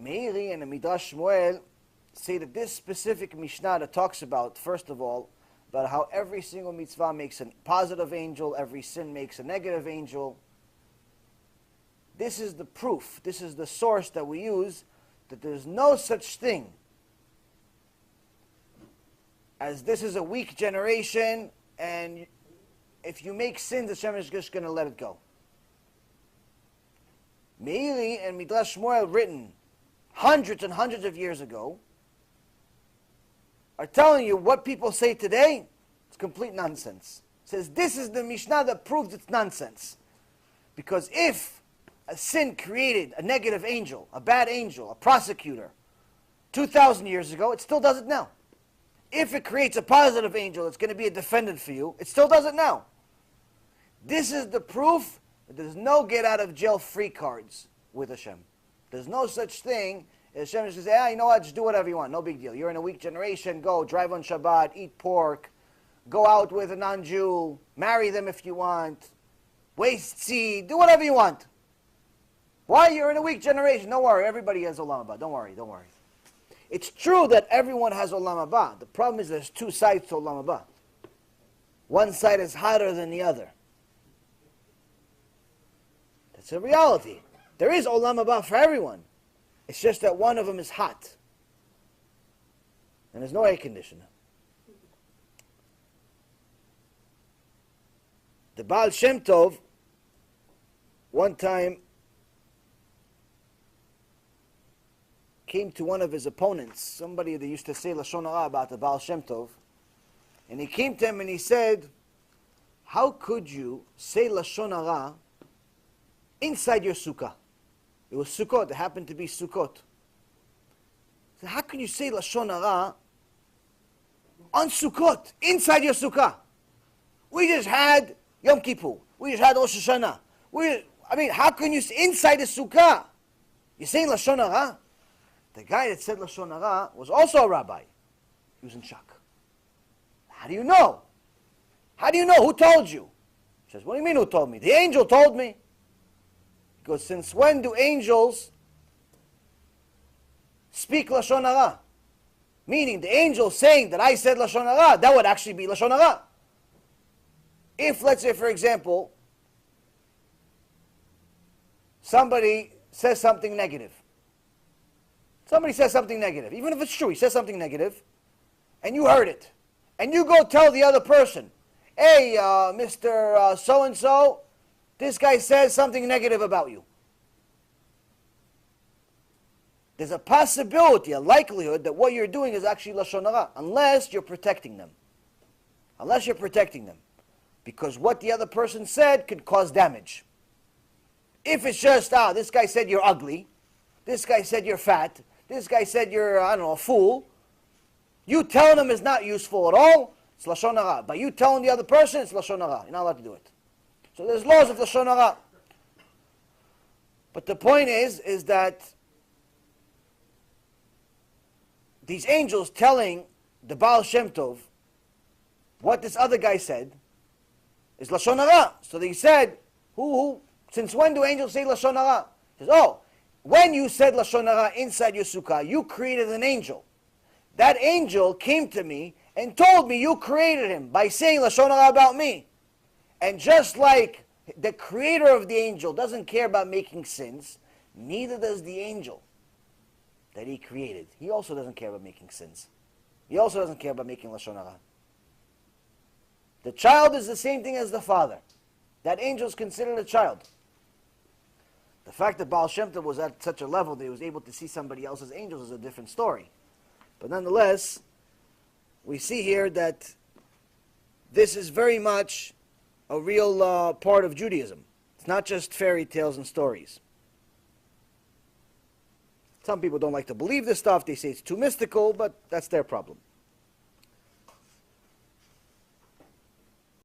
Meiri and the Midrash Shmuel say that this specific Mishnah that talks about, first of all, about how every single mitzvah makes a positive angel, every sin makes a negative angel. This is the proof, this is the source that we use, that there's no such thing as this is a weak generation, and if you make sins, Hashem is just going to let it go. Meiri and Midrash Shmuel, written hundreds and hundreds of years ago, are telling you what people say today, it's complete nonsense. It says this is the Mishnah that proves it's nonsense. Because if a sin created a negative angel, a bad angel, a prosecutor, 2,000 years ago, it still does it now. If it creates a positive angel, it's going to be a defendant for you, it still does it now. This is the proof that there's no get out of jail free cards with Hashem. There's no such thing. Hashem just says, you know what, just do whatever you want, no big deal. You're in a weak generation, go, drive on Shabbat, eat pork, go out with a non-Jew, marry them if you want, waste seed, do whatever you want. Why? You're in a weak generation. Don't worry, everybody has Olam Haba. Don't worry, don't worry. It's true that everyone has Olam Haba. The problem is there's two sides to Olam Haba. One side is hotter than the other. That's a reality. There is Olam Haba for everyone. It's just that one of them is hot. And there's no air conditioner. The Baal Shem Tov, one time, came to one of his opponents, somebody that used to say Lashon Hara about the Baal Shem Tov, and he came to him and he said, how could you say Lashon Hara inside your sukkah? It was Sukkot, it happened to be Sukkot. So how can you say Lashon Hara on Sukkot, inside your sukkah? We just had Yom Kippur, we just had Rosh Hashanah. How can you say inside the sukkah? You're saying Lashon Hara? The guy that said Lashon Hara was also a rabbi. He was in shock. How do you know? How do you know? Who told you? He says, what do you mean who told me? The angel told me. He goes, since when do angels speak Lashon Hara? Meaning the angel saying that I said Lashon Hara, that would actually be Lashon Hara. If, let's say, for example, somebody says something negative. Somebody says something negative. Even if it's true, he says something negative, and you heard it. And you go tell the other person, hey, Mr. So-and-so, this guy says something negative about you. There's a possibility, a likelihood, that what you're doing is actually Lashon Hara, unless you're protecting them. Unless you're protecting them. Because what the other person said could cause damage. If it's just, this guy said you're ugly, this guy said you're fat, this guy said you're, a fool, you telling him is not useful at all, it's Lashon Hara. But you telling the other person, it's Lashon Hara. You're not allowed to do it. So there's laws of Lashon Hara. But the point is that these angels telling the Baal Shem Tov what this other guy said is Lashon Hara. So they said, since when do angels say Lashon Hara? He says, when you said Lashon Hara inside your sukkah, you created an angel. That angel came to me and told me you created him by saying Lashon Hara about me. And just like the creator of the angel doesn't care about making sins, neither does the angel that he created. He also doesn't care about making sins. He also doesn't care about making Lashon Hara. The child is the same thing as the father. That angel is considered a child. The fact that Baal Shem Tov was at such a level that he was able to see somebody else's angels is a different story. But nonetheless, we see here that this is very much a real part of Judaism. It's not just fairy tales and stories. Some people don't like to believe this stuff. They say it's too mystical, but that's their problem.